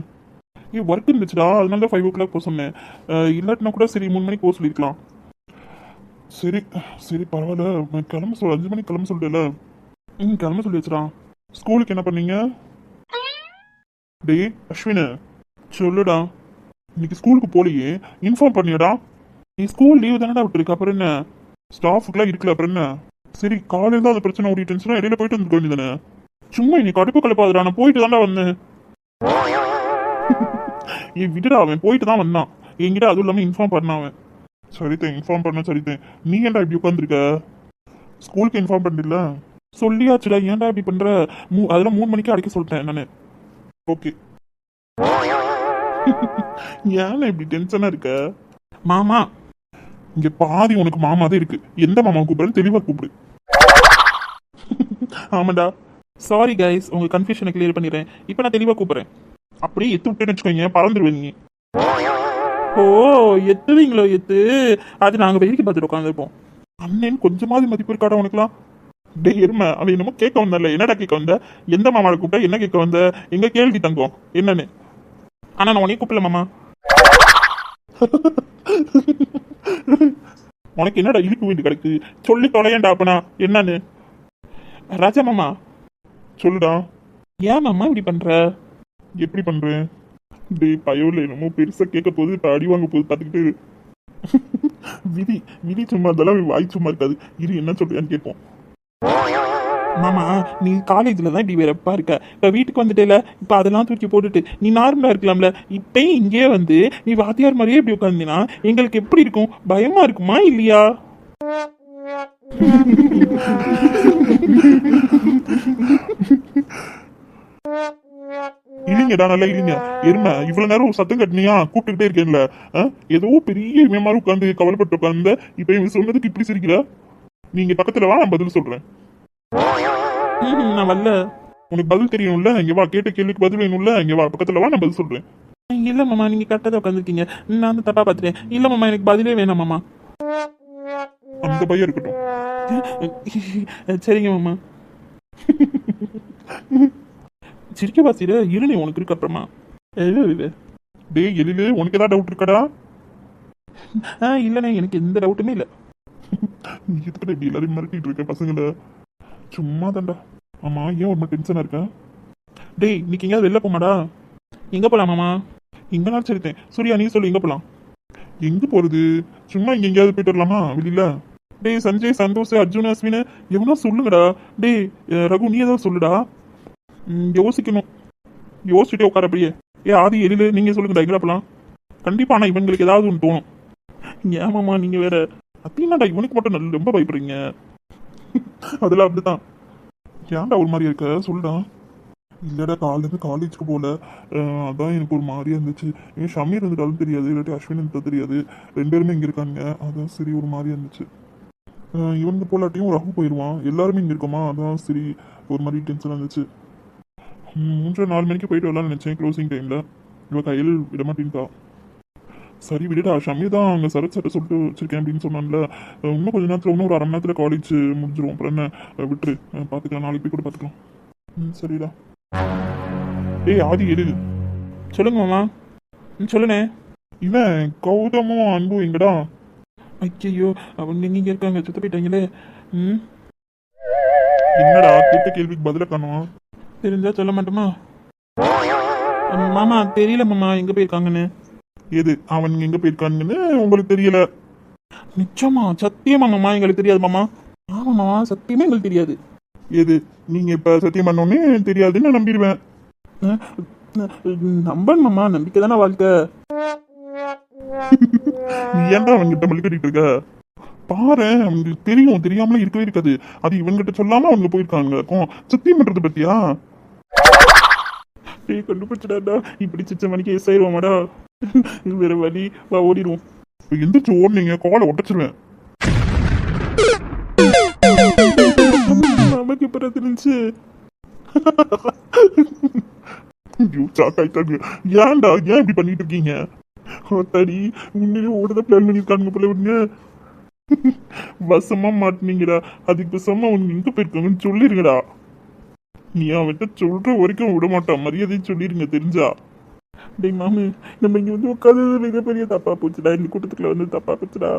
ஒர்க் இருந்துச்சுடா, அதனால தான் 5 o'clock போக சொன்னேன். இல்லாட்டினா கூட சரி 3 மணிக்கு போக சொல்லியிருக்கலாம். சரி பரவாயில்ல, கிளம்ப 5 மணிக்கு கிளம்ப சொல்லிட்டேல. கிளம்ப சொல்லி வச்சுடா. ஸ்கூலுக்கு என்ன பண்ணீங்க? டேய் அஸ்வின், சொல்லுடா. இன்னைக்கு ஸ்கூலுக்கு போலியே, இன்ஃபார்ம் பண்ணியடா. நீ ஸ்கூல் லீவ் தானடா விட்டுருக்கு, அப்புறம் என்ன? ஸ்டாஃபுக்குலாம் இருக்குல்ல, அப்புறம் என்ன? சரி காலையில தான் அந்த பிரச்சனை ஓடிட்டுச்சுன்னா இடையில போயிட்டு வந்துருக்க வேண்டியதானே. சும்மா நீ கடுப்பு கலப்பாதுடா, நான் போயிட்டு தான்டா வந்தேன். ஏன் விடுடா, அவன் போயிட்டு தான் வந்தான் என்கிட்ட, அதுவும் இல்லாம இன்ஃபார்ம் பண்ண அவன். சரித்தேன், இன்ஃபார்ம் பண்ண சரித்தேன். நீ ஏன்டா இப்படி உட்காந்துருக்க? ஸ்கூலுக்கு இன்ஃபார்ம் பண்ணிடல? சொல்லியாச்சுடா, ஏன்டா இப்படி பண்ற? அதெல்லாம் 3 மணிக்கு அடிக்க சொல்லிட்டேன் நானு. ஓகே. ஏன்னா இப்படி டென்ஷனா இருக்க? மாமா இங்க பாதி உனக்கு மாமா தான் இருக்கு. எந்த மாமா கூப்பிடுறது தெளிவா கூப்பிடு. ஆமாடா. சாரி கைஸ், உங்க கன்ஃபியூஷனை கிளியர் பண்ணிடுறேன். இப்போ நான் தெளிவா கூப்பிடுறேன். அப்படியே எத்து விட்டேன்னு வச்சுக்கோங்க, பறந்துருவீங்க. ஓ, எத்துவீங்களோ எத்து? அது நாங்க வெயிலுக்கு பார்த்துட்டு உட்காந்துருப்போம். அண்ணன் கொஞ்சமாவது மதிப்பு இருக்காடா உனக்குலாம்? டே எருமை, அவன் என்னமோ கேட்க வந்தல. என்னடா கேட்க வந்த? எந்த மாமாவை கூப்பிட்டா என்ன கேட்க வந்த? எங்க கேள்வி தங்கம் என்னன்னு? ஆனா நான் உனக்கு கூப்பிடல மாமா. உனக்கு என்னடா இழுக்கு வீடு கிடக்கு? சொல்லி தொலையண்டா அப்பனா என்னன்னு. ராஜா மாமா சொல்லுடா. ஏன் மாமா இப்படி பண்ற? எப்படி பண்றேன்? டே பயோல என்னமோ பெருசா கேட்க போகுது, இப்ப அடி வாங்க போகுது பார்த்துக்கிட்டு. விதி விதி சும்மா இருந்தாலும் வாய் சும்மா இருக்காது. இரு என்ன சொல்றியான்னு கேட்போம். மாமா நீ காலேஜ்ல தான் இப்படி வெறப்பா இருக்க. இப்ப வீட்டுக்கு வந்துட்டேல, இப்ப அதெல்லாம் தூக்கி போட்டுட்டு நீ நார்மலா இருக்கலாம்ல. இப்பயும் இங்கே வந்து நீ வாத்தியார் மாதிரியே இப்படி உட்காந்துனா எங்களுக்கு எப்படி இருக்கும்? பயமா இருக்குமா இல்லையா? இல்லைங்கடா, நல்லா இல்லைங்க. எருமை இவ்வளவு நேரம் சத்தம் கட்டினியா? கூப்பிட்டுக்கிட்டே இருக்கேன்ல. ஏதோ பெரிய இமயமா உட்காந்து கவலைப்பட்டு உட்காந்து இப்ப இவங்க சொன்னதுக்கு இப்படி சிரிக்கிற? நீங்க பக்கத்துல வா, நான் பதில் சொல்றேன். நான் வரல. உனக்கு பதில் தெரியும்ல, இங்க வா. கேட்ட கேள்விக்கு பதில் வேணும்ல, இங்க வா பக்கத்துல வா, நான் பதில் சொல்றேன். இல்ல மாமா, நீங்க கரெக்டா தான் உட்காந்துருக்கீங்க. நான் வந்து தப்பா பார்த்துட்டேன். இல்ல மாமா, எனக்கு பதிலே வேணாம் மாமா. அந்த பையன் இருக்கட்டும். சரிங்க மாமா. சிரிக்க பாசிர இருநே உனக்கு இருக்கு அப்புறமா. டே எழிலு, உனக்கு ஏதாவது டவுட் இருக்காடா? இல்லண்ணே, எனக்கு எந்த டவுட்டுமே இல்லை. நீ எதுக்கிட்ட இப்படி எல்லாரும் மிரட்டிட்டு இருக்க பசங்களை? சும்மா தாண்டா. ஆமா, ஏன் ஒரு மாதிரி டென்ஷனா இருக்க? டேய் இன்னைக்கு எங்கேயாவது வெளில போமாடா? எங்க போலாம் மாமா? எங்க நான் சரித்தேன். சூர்யா நீ சொல்லு, எங்க போலாம்? எங்க போறது? சும்மா இங்க எங்கேயாவது போயிட்டு வரலாமா வெளியில? டேய் சஞ்சய், சந்தோஷ், அர்ஜுன், அஸ்வின் எவனா சொல்லுங்கடா. டேய் ரகு நீ ஏதாவது சொல்லுடா. யோசிக்கணும். யோசிச்சுட்டே உட்கார அப்படியே. ஆதி எழிலு நீங்க சொல்லுங்கடா, எங்கடா போலாம்? கண்டிப்பா ஆனா இவங்களுக்கு ஏதாவது ஒன்று தோணும். ஏமாமா நீங்க வேற. அப்படின்னாடா இவனுக்கு மட்டும் நல்ல ரொம்ப பயப்படுறீங்க. அதெல்லாம் அப்படிதான். ஏன்டா ஒரு மாதிரி இருக்க சொல்லுடா. இல்லடா, காலேஜ் காலேஜுக்கு போல, அதான் எனக்கு ஒரு மாதிரியா இருந்துச்சு. ஏன் ஷமீர் இருந்துட்டாலும் தெரியாது, இல்லாட்டி அஸ்வின் இருந்தா தெரியாது. 2 பேருமே இங்க இருக்காங்க, அதான் சரி ஒரு மாதிரியா இருந்துச்சு. இவனுக்கு போலாட்டியும் ரகு போயிடுவான், எல்லாருமே இங்க இருக்கோமா, அதான் சரி ஒரு மாதிரி டென்ஷனா இருந்துச்சு. 3-4 மணிக்கு போயிட்டு வரலாம்னு நினைச்சேன் க்ளோசிங் டைம்ல. இவ கையில் விட மாட்டேன்ட்டா. சரி விடுடா, ஷமி தான் அங்கே சரத் சட்டை சொல்லிட்டு வச்சிருக்கேன் அப்படின்னு சொன்னான்ல. இன்னும் கொஞ்ச நேரத்தில், இன்னும் ஒரு 1/2 மணி நேரத்தில் காலேஜ் முடிஞ்சிடும். அப்புறம் என்ன, விட்டுரு, பார்த்துக்கலாம், நாளைக்கு போய் கூட பார்த்துக்கலாம். சரிடா. ஏய் ஆதி எழில். சொல்லுங்க மாமா. சொல்லுண்ணே. இவன் கௌதமும் அன்பும் எங்கடா? ஐயோ அவங்க எங்க இருக்காங்க, சுத்த போயிட்டாங்களே. என்னடா கேட்ட கேள்விக்கு பதில காணுமா? தெரிஞ்சா சொல்ல மாட்டோமா? மாமா தெரியல மாமா, எங்க போயிருக்காங்கன்னு. எது அவன் எங்க போயிருக்காங்கன்னு உங்களுக்கு தெரியல? நிச்சயமா சத்தியமா மாமா எங்களுக்கு தெரியாது மாமா. ஆமா மாமா, சத்தியமா எங்களுக்கு தெரியாது. எது நீங்க இப்ப சத்தியம் பண்ணோன்னே தெரியாதுன்னு நான் நம்பிடுவேன். நம்பன் மாமா, நம்பிக்கை தானே வாழ்க்கை. நீ ஏன்டா அவன்கிட்ட மல்லி கட்டிட்டு இருக்க? பாரு, அவங்களுக்கு தெரியும், தெரியாமலே இருக்கவே இருக்காது. அது இவன்கிட்ட சொல்லாம அவங்க போயிருக்காங்க. சத்தியம் பண்றது பத்தியா? கண்டுபிடிச்சிடாடா, இப்படி சிச்ச மணிக்கு எஸ் ஆயிடுவாமாடா. வேற வழி வா, ஓடிடுவோம். எந்திரிச்சு ஓடுனீங்க காலை ஒட்டச்சிருவேன். நமக்கு இப்ப தெரிஞ்சு ஏன்டா ஏன் இப்படி பண்ணிட்டு இருக்கீங்க? தடி உண்மையிலே ஓடுத பிளான் பண்ணிருக்காங்க போல. விடுங்க, வசமா மாட்டினீங்கடா. அதுக்கு பேசாம அவங்க எங்க போயிருக்காங்கன்னு சொல்லிருங்கடா. நீ அவன்கிட்ட சொல்ற வரைக்கும் விட மாட்டான், மரியாதையும் சொல்லிருங்க தெரிஞ்சா. டேய் மாமு, நம்ம இங்க வந்து உட்காந்து மிகப்பெரிய தப்பா போச்சுடா. இந்த கூட்டத்துக்குள்ள வந்து தப்பா போச்சுடா.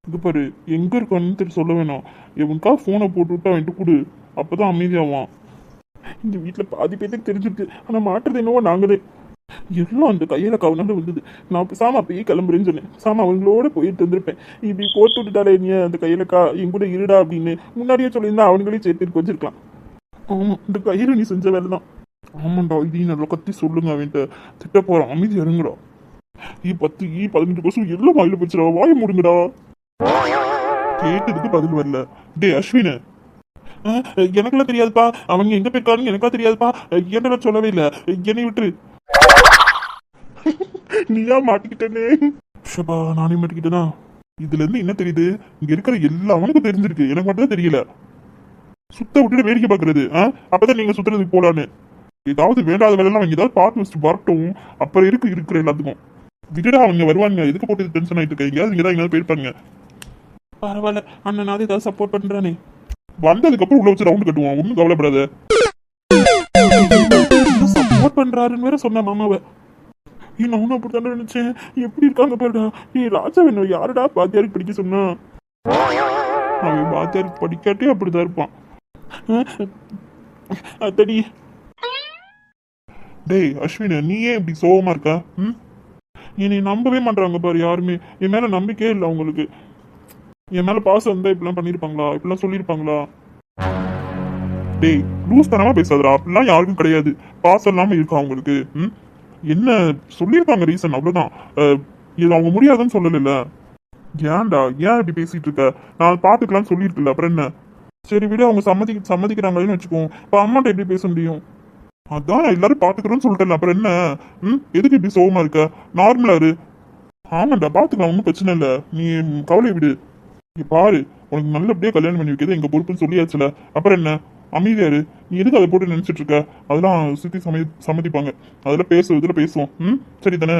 இது பாரு, எங்க இருக்கான்னு தெரியும் சொல்ல வேணாம். எவனுக்கா போனை போட்டு விட்டு அவன்ட்டு கொடு, அப்பதான் அமைதியாவான். இந்த வீட்டுல பாதி பேத்துக்கு தெரிஞ்சிருக்கு, ஆனா மாட்டுறது என்னவோ நாங்களே. எல்லாம் அந்த கையில கவனால வந்தது. நான் சாமா அப்பயே கிளம்புறேன்னு சொன்னேன். சாமா அவங்களோட போயிட்டு வந்திருப்பேன். இப்படி கோர்த்து விட்டுட்டாலே நீ அந்த கையிலக்கா என் கூட இருடா அப்படின்னு முன்னாடியே சொல்லியிருந்தா அவனுங்களையும் சேர்த்து வச்சிருக்கலாம். ஆமா, இந்த கையில நீ செஞ்ச வேலை தான். ஆமாண்டா, இதையும் நல்லா கத்தி சொல்லுங்க அவன்கிட்ட. திட்ட போறான், அமைதி இறங்குடா. 10 15 கொசு எல்லாம் வாயில போச்சுடா, வாய மூடுங்கடா. கேட்டதுக்கு பதில் வரல. டே அஸ்வின், எனக்கெல்லாம் தெரியாதுப்பா, அவங்க எங்க போயிருக்காருன்னு எனக்கெல்லாம் தெரியாதுப்பா, என்ன சொல்லவே இல்லை, என்னை விட்டு. நீயா மாட்டிக்கிட்டே. ஷபா, நானே மாட்டிக்கிட்டேனா? இதுல இருந்து என்ன தெரியுது, இங்க இருக்கிற எல்லாவனுக்கும் தெரிஞ்சிருக்கு, எனக்கு மட்டும் தான் தெரியல. சுத்த விட்டுட்டு வேடிக்கை பாக்குறது, அப்பதான் நீங்க சுத்துறதுக்கு போலான்னு. ஏதாவது வேண்டாத வேலை அவங்க ஏதாவது பார்த்து வச்சுட்டு வரட்டும், அப்புறம் இருக்கிற எல்லாத்துக்கும் விட்டுடா. அவங்க வருவாங்க, எதுக்கு போட்டு டென்ஷன் ஆயிட்டு இருக்க, எங்கேயாவது இங்கதான் எங்கேயாவது போயிருப்பாங்க. பரவாயில்ல, அண்ணனாவது ஏதாவது சப்போர்ட் பண்றானே. வந்ததுக்கு அப்புறம் உள்ள வச்சு ரவுண்ட் கட்டுவான், ஒன்னும் கவலைப்படாத. சப்போர்ட் பண்றாருன்னு வேற சொன்ன மாமாவை. நானும் அப்படித்தானே நினைச்சேன். எப்படி இருக்காங்க பாருடா. ராஜா வேணும் யாருடா பாத்தியாருக்கு படிக்க சொன்னா? அவன் பாத்தியாருக்கு படிக்காட்டே அப்படிதான் இருப்பான். அத்தடி. டேய் அஸ்வின், நீ ஏன் இப்படி சோகமா இருக்க? என்னை நம்பவே மாட்டாங்க பாரு யாருமே. என் மேல நம்பிக்கையே இல்லை அவங்களுக்கு. என் மேல பாசம் இருந்தா இப்படிலாம் பண்ணிருப்பாங்களா, இப்படிலாம் சொல்லியிருப்பாங்களா? டேய் லூஸ் தனமா பேசாதடா, அப்படிலாம் யாருக்கும் கிடையாது. பாசம் இல்லாம இருக்கா அவங்களுக்கு. என்ன சொல்லியிருக்காங்க ரீசன், அவ்வளவுதான். இது அவங்க முடியாதுன்னு சொல்லல. ஏன்டா ஏன் இப்படி பேசிட்டு இருக்க? நான் பாத்துக்கலாம்னு சொல்லியிருக்கல, அப்புறம் என்ன? சரி விட, அவங்க சம்மதிக்கிறாங்கன்னு வச்சுக்கோ. இப்ப அம்மாட்ட எப்படி பேச முடியும்? அதான் எல்லாரும் பாத்துக்கிறோம்னு சொல்லிட்டேன், அப்புறம் என்ன? எதுக்கு இப்படி சோகமா இருக்க? நார்மலா இரு. ஆமாண்டா, பாத்துக்கலாம், ஒன்றும் பிரச்சனை இல்லை, நீ கவலை விடு. நீ பாரு, உனக்கு நல்லபடியா கல்யாணம் பண்ணி வைக்கிறது எங்க பொறுப்புன்னு சொல்லியாச்சுல, அப்புறம் என்ன? அமைதியாரு. நீ எதுக்கு அதை போட்டு நினைச்சிட்டு இருக்க? அதெல்லாம் சுத்தி சம்மதிப்பாங்க, அதெல்லாம் இதுல பேசுவோம். சரி தானே?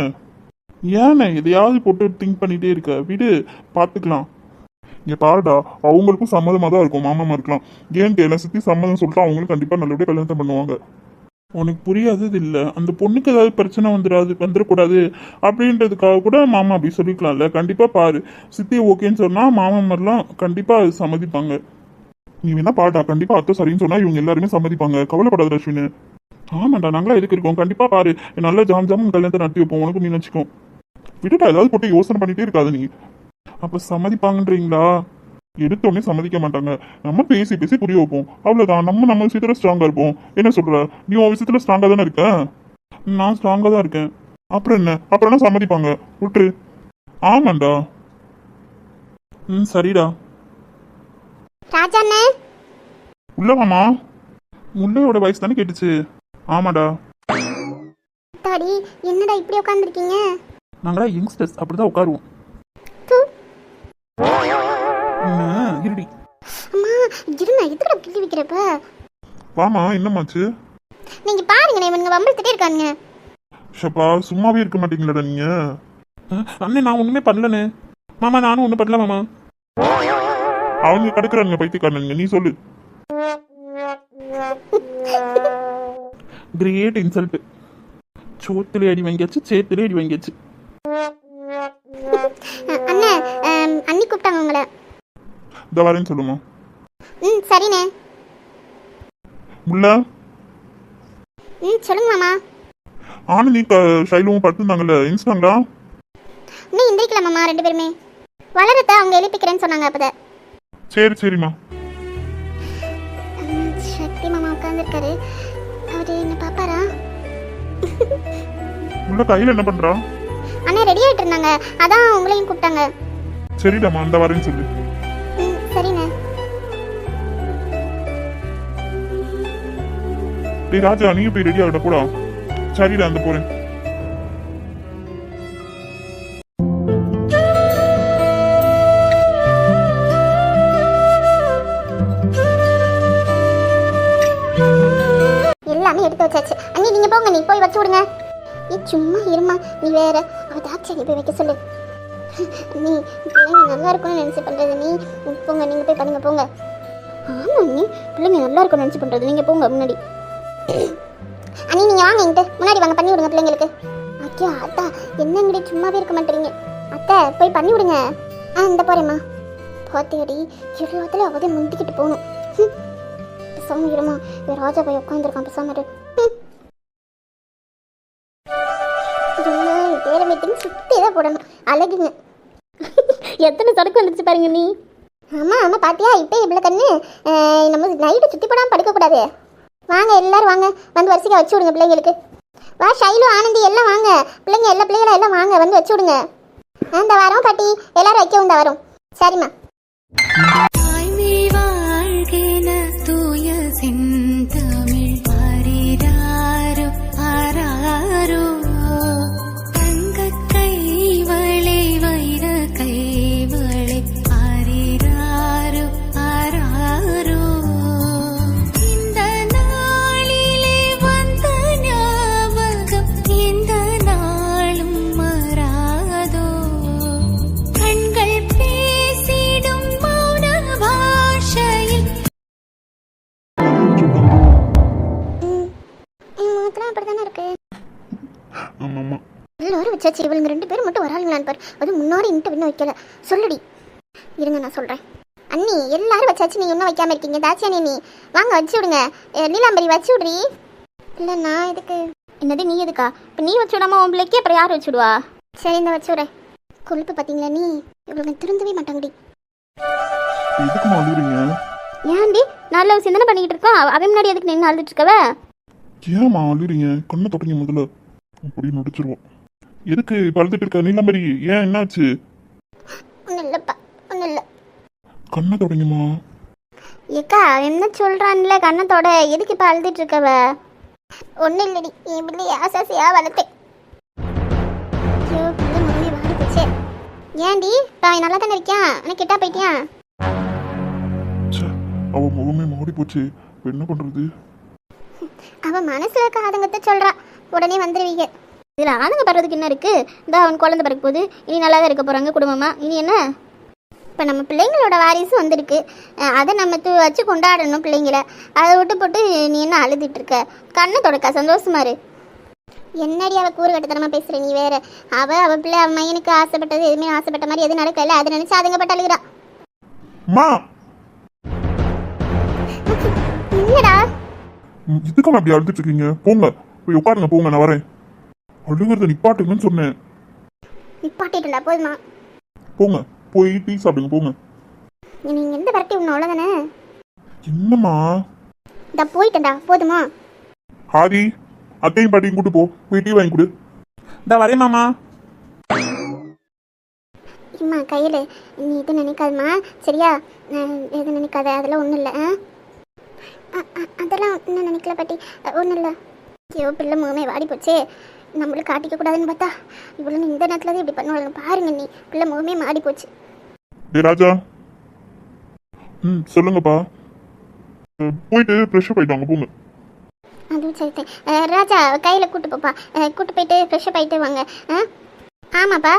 ஏன்னு எதையாவது போட்டு திங்க் பண்ணிட்டே இருக்க, விடு, பாத்துக்கலாம். இங்க பாருடா, அவங்களுக்கும் சம்மதமா தான் இருக்கும், மாமாமா இருக்கலாம். ஏன் கேள, சுத்தி சம்மதம் சொல்லிட்டு அவங்களும் கண்டிப்பா நல்லபடியா கல்யாணத்தை பண்ணுவாங்க. உனக்கு புரியாதது இல்லை, அந்த பொண்ணுக்கு ஏதாவது பிரச்சனை வந்துடக்கூடாது அப்படின்றதுக்காக கூட மாமா அப்படி சொல்லிக்கலாம்ல. கண்டிப்பா பாரு, சித்தி ஓகேன்னு சொன்னா மாமா மாதிரிலாம் கண்டிப்பா சம்மதிப்பாங்க. நீ வேணா பாட்டா, கண்டிப்பா அத்தை சரின்னு சொன்னா இவங்க எல்லாருமே சம்மதிப்பாங்க, கவலைப்படாத அஸ்வின். ஆமாண்டா, நாங்களா எதுக்கு இருக்கோம், கண்டிப்பா பாரு, நல்ல ஜாம் கல்யாணத்தை நடத்தி வைப்போம், உனக்கு மீன் வச்சுக்கோ. விட்டுட்டா, ஏதாவது போட்டு யோசனை பண்ணிட்டே இருக்காது நீ. அப்ப சம்மதிப்பாங்கன்றீங்களா? எடுத்தோடனே சம்மதிக்க மாட்டாங்க, நம்ம பேசி பேசி புரிய வைப்போம், அவ்வளவுதான். நம்ம விஷயத்துல ஸ்ட்ராங்கா இருப்போம். என்ன சொல்ற? நீ உன் விஷயத்துல ஸ்ட்ராங்கா தானே இருக்க? நான் ஸ்ட்ராங்கா தான் இருக்கேன். அப்புறம் என்ன சம்மதிப்பாங்க, விட்டுரு. ஆமாண்டா. சரிடா. ராஜாண்ணே உள்ள வாமா. முல்லையோட வயசு தானே கேட்டுச்சு. ஆமாடா. தாடி, என்னடா இப்படி உட்காந்துருக்கீங்க? நாங்களா யங்ஸ்டர்ஸ், அப்படிதான் உட்காருவோம். இருடி. அம்மா இருமா, எதுக்குடா கிள்ளி வைக்கிறப்ப? வாமா, என்னமாச்சு? நீங்க பாருங்கண்ணே, இவனுங்க வம்பிழுத்துட்டே இருக்கானுங்க. ஷப்பா, சும்மாவே இருக்க மாட்டீங்களா நீங்க? அண்ணே, நான் ஒண்ணுமே பண்ணலண்ணே. மாமா, நானும் ஒண்ணும் பண்ணல மாமா. அவங்க கடுக்குறானுங்க பைத்தியக்காரனுங்க, நீ சொல்லு. Great insult. சோத்துல அடி வாங்கியாச்சு, சேத்துல அடி வாங்கியாச்சு. அண்ணே, அண்ணி கூப்பிட்டாங்க உங்களை. இந்த வரேன்னு சொல்லுமா. சரிண்ணே. முல்ல. சொல்லுங்க மாமா. ஆனந்தி ஷைலுவும் படுத்துருந்தாங்கல்ல, இன்ஸ்டாங்களா? இன்னும் எந்திரிக்கல மாமா, 2 பேருமே. வளரத்த அவங்க எழுப்பிக்கிறேன்னு சொன்னாங்க அப்பதான். சரிம்மா. சக்தி மாமா உட்காந்துருக்காரு, அவரு என்ன பாப்பாரா? உள்ள கையில என்ன பண்றா? அண்ணா ரெடி ஆயிட்டு இருந்தாங்க, அதான் உங்களையும் கூப்பிட்டாங்க. சரிடாமா, அந்த வரேன்னு சொல்லு. சரிண்ணே. டேய் ராஜா, நீ போய் ரெடி ஆகிட்ட போடா. சரிடா, அந்த போறேன். எல்லாமே எடுத்து வச்சாச்சு. அண்ணி நீங்க போங்க, நீ போய் வச்சு விடுங்க. நீ சும்மா இருமா, நீ வேற. அவதாச்சு நீ போய் வைக்க சொல்லு. நீ பிள்ளைங்க நல்லா இருக்கும்னு நினைச்சு பண்றது, நீ போங்க, நீங்க போய் பண்ணுங்க, போங்க. ஆமா நீ பிள்ளைங்க நல்லா இருக்கும்னு நினைச்சு பண்றது, நீங்க போங்க முன்னாடி. அண்ணி நீங்க வாங்க, இங்கிட்ட முன்னாடி வாங்க, பண்ணி விடுங்க பிள்ளைங்களுக்கு. அக்கா அத்தா, என்னங்கடி சும்மாவே இருக்க மாட்டேறீங்க? அத்தை போய் பண்ணி விடுங்க. இந்த போறேம்மா. பாத்தியாடி, எல்லாத்துல அவதே முந்திக்கிட்டு போகணும். பேசாம இருமா, ராஜா போய் உட்காந்துருக்கான், பேசாம இரு. அழகுங்க. எத்தனை சொடக்கு வந்துருச்சு பாருங்க நீ. ஆமாம் ஆமாம் பாத்தியா இப்போ இவ்வளோ கண்ணு. நம்ம நைட்டு சுற்றி போடாமல் படுக்கக்கூடாது. வாங்க எல்லாரும் வாங்க, வந்து வரிசையாக வச்சு விடுங்க பிள்ளைங்களுக்கு. வா ஷைலு ஆனந்தி எல்லாம் வாங்க, பிள்ளைங்க எல்லா பிள்ளைகளும் எல்லாம் வாங்க, வந்து வச்சு விடுங்க. இந்த வாரம் பாட்டி எல்லாரும் வைக்கவும் இந்த வரோம். சரிம்மா. தாய்மை வாழ்கின தூய செந்தமிழ் ஆரிராரோ ஆராரோ தங்கக் கைவளை வைர கைவளை ஆரிராரோ ஆராரோ இந்த நாளிலே வந்த ஞாபகம் இந்த நாளும் மாறாதோ கண்கள் பேசிடும் மௌன பாஷையில் மூத்தலாம் அப்படி தானே இருக்கு. ஆமாம்மா. எல்லாரும் வச்சாச்சு, இவளுங்க 2 பேரும் மட்டும் வராளுங்களான்னு பாரு. அது முன்னாடி இன்னும் வைக்கல. சொல்லுடி. இருங்க நான் சொல்கிறேன். அண்ணி எல்லாரும் வச்சாச்சு, நீங்கள் இன்னும் வைக்காமல் இருக்கீங்க. தாச்சியானி நீ வாங்க வச்சு விடுங்க. நீலாம்பரி வச்சு விட்றி. இல்லை நான் இதுக்கு என்னது நீ எதுக்கா? இப்போ நீ வச்சு விடாம உன் பிள்ளைக்கு அப்புறம் யார் வச்சு விடுவா? சரி இந்த வச்சு விட்றேன். கொழுப்பு பார்த்தீங்களா நீ? இவ்வளோ திருந்தவே மாட்டாங்கடி. எதுக்குமா அழுகுறீங்க? ஏன்டி நல்ல விஷயம் தானே பண்ணிக்கிட்டு இருக்கோம், அவன் முன்னாடி எதுக்கு நின்று அழுதுட்டு இருக்கவ? ஏமா அழுறீங்க? கண்ணை தொடங்க முதல்ல. அப்படி நடிச்சிருவோம். எதுக்கு இப்போ அழுதுட்டு இருக்க நீலாம்பரி? ஏன் என்னாச்சு? ஒன்றும் இல்லைப்பா, ஒன்றும் இல்லை. கண்ணை தொடங்கம்மா. ஏக்கா என்ன சொல்கிறான்ல கண்ணத்தோட, எதுக்கு இப்போ அழுதுட்டு இருக்கவ? ஒன்றும் இல்லடி, என் பிள்ளை ஆசாசியாக வளர்த்தேன். ஐயோ பிள்ளை மறுபடி வாடி போச்சே. ஏன்டி அவன் நல்லா தானே இருக்கியான், ஆனால் கிட்டா போயிட்டியான்? அவ முகமே மாறி போச்சு. இப்போ என்ன பண்றது? அவன் மனசில் இருக்க ஆதங்கத்தை சொல்கிறா. உடனே வந்துடுவீங்க. இதில் ஆதங்கப்படுறதுக்கு என்ன இருக்குது? இந்த அவன் குழந்தை பிறக்க போகுது, இனி நல்லா தான் இருக்க போகிறாங்க குடும்பமா. இனி என்ன? இப்போ நம்ம பிள்ளைங்களோட வாரிசு வந்திருக்கு, அதை நம்ம வச்சு கொண்டாடணும் பிள்ளைங்கள. அதை விட்டு போட்டு நீ என்ன அழுதுட்டு இருக்க? கண்ணை தொடக்கா, சந்தோஷமா இரு. என்னடி அவள் கூறு கட்டுத்தனமாக பேசுகிற நீ வேற? அவள் பிள்ளை அவன் மையனுக்கு ஆசைப்பட்டது எதுவுமே ஆசைப்பட்ட மாதிரி எதுவும் நடக்கல, அதை நினச்சி அதுங்கப்பட்டு அழுகிறா. என்னடா இதுக்கும் அப்படி அழுதுட்டு இருக்கீங்க? போங்க போய் உட்காருங்க, போங்க நான் வரேன். அழுகிறத நிப்பாட்டுங்கன்னு சொன்னேன். நிப்பாட்டிட்டுடா போதுமா? போங்க போய் டீ சாப்பிடுங்க போங்க. நீங்கள் எந்த விரட்டி ஒன்று அவ்வளோதானே? என்னம்மா? இந்த போயிட்டேன்டா போதுமா? ஹாரி அத்தையும் பாட்டியும் கூட்டு போய் டீ வாங்கி கொடு. இந்த வரேன் மாமா. இம்மா கையில் நீ எதுவும் நினைக்காதம்மா, சரியா? எதுவும் நினைக்காத, அதெல்லாம் ஒன்றும் இல்லை. அதெல்லாம் ஒன்றும் நினைக்கல பாட்டி, ஒன்றும் இல்லை. ஐயோ பிள்ளை முகமே வாடி போச்சே, நம்மளும் காட்டிக்க கூடாதுன்னு பார்த்தா இவ்வளோ இந்த நேரத்தில் தான் இப்படி பண்ணுவாங்க. பாருங்க நீ பிள்ளை முகமே மாடி போச்சு. ராஜா சொல்லுங்கப்பா. போயிட்டு ஃப்ரெஷ்ஷப் ஆயிட்டு வாங்க போங்க. அதுவும் சரி. ராஜா கையில் கூட்டு போப்பா, கூட்டு போயிட்டு ஃப்ரெஷ்ஷப் ஆகிட்டு வாங்க. ஆமாப்பா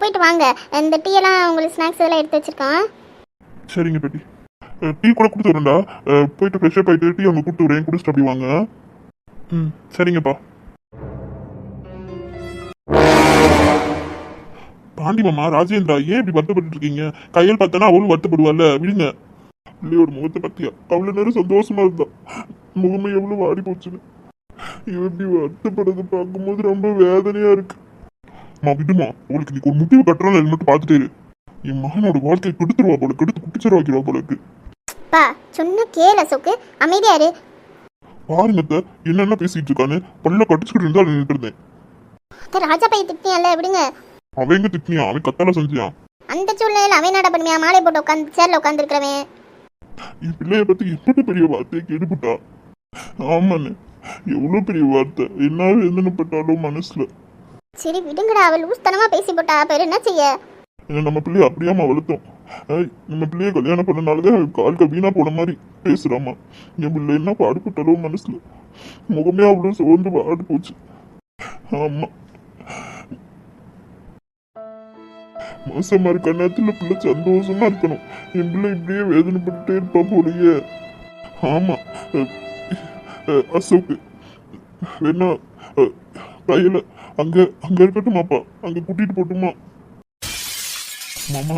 போயிட்டு வாங்க. இந்த டீயெல்லாம் உங்களுக்கு ஸ்நாக்ஸ் இதெல்லாம் எடுத்து வச்சுருக்கோம். சரிங்க பாட்டி. டீ கூட கொடுத்து வரேன்டா. போயிட்டு ஃப்ரெஷ்ஷப் ஆயிட்டு டீ அவங்க கொடுத்து வரேன், குடிச்சிட்டு அப்படி வாங்க. சரிங்கப்பா. பாண்டி மாமா ராஜேந்திரா ஏன் இப்படி வருத்தப்பட்டு இருக்கீங்க? கையில் பார்த்தனா அவளும் வருத்தப்படுவாள்ல, விடுங்க. பிள்ளையோட முகத்தை பத்தியா? அவ்வளவு நேரம் சந்தோஷமா இருந்தா, முகமே எவ்வளவு வாடி போச்சுன்னு. இவன் இப்படி வருத்தப்படுறது பார்க்கும்போது ரொம்ப வேதனையா இருக்கு. விடுமா, உங்களுக்கு இன்னைக்கு ஒரு முடிவு கட்டுறாங்க மட்டும் பார்த்துட்டே இரு. என் மகனோட வாழ்க்கையை கெடுத்துருவா போல, கெடுத்து குட்டிச்சராக்கிடுவா போல இருக்கு. பா சொன்ன கேள சொக்கு, அமைதியாரு. பாருங்க என்னென்ன பேசிட்டு இருக்கான்னு பல்ல கடிச்சுக்கிட்டு இருந்தா நின்றுட்டு இருந்தேன். ராஜா பைய திட்டியால விடுங்க. அவன் எங்க திட்டியா? அவன் கத்தால செஞ்சான். அந்த சூழ்நிலையில அவன் நட பண்ணுமியா? மாலை போட்டு உட்காந்து சேர்ல உட்காந்துருக்கிறவன் என் பிள்ளைய பத்தி எப்படி பெரிய வார்த்தையை கேட்டுப்பட்டா? ஆமாண்ணே, எவ்வளவு பெரிய வார்த்தை. என்ன வேதனைப்பட்டாலும் மனசுல. சரி விடுங்கடா, அவள் லூஸ்தனமா பேசி போட்டா, பேர் என்ன செய்ய? நம்ம பிள்ளைய அப்படியாம வளர்த்தோம். நம்ம பிள்ளைய கல்யாணம் பண்ணனாலதான் கால்கள் வீணா போன மாதிரி பேசுறாமா. என் பிள்ளை என்ன பாடுபட்டாலும் மனசுல முகமே அவ்வளவு சோர்ந்து பாடு போச்சு. ஆமா, மோசமா இருக்க நேரத்துல பிள்ளை சந்தோஷமா இருக்கணும். என் பிள்ளை இப்படியே வேதனைப்பட்டுட்டே இருப்பா போலயே. ஆமா அசோக்கு வேணா கையில அங்க அங்க இருக்கட்டுமாப்பா, அங்க கூட்டிட்டு போட்டுமா? மாமா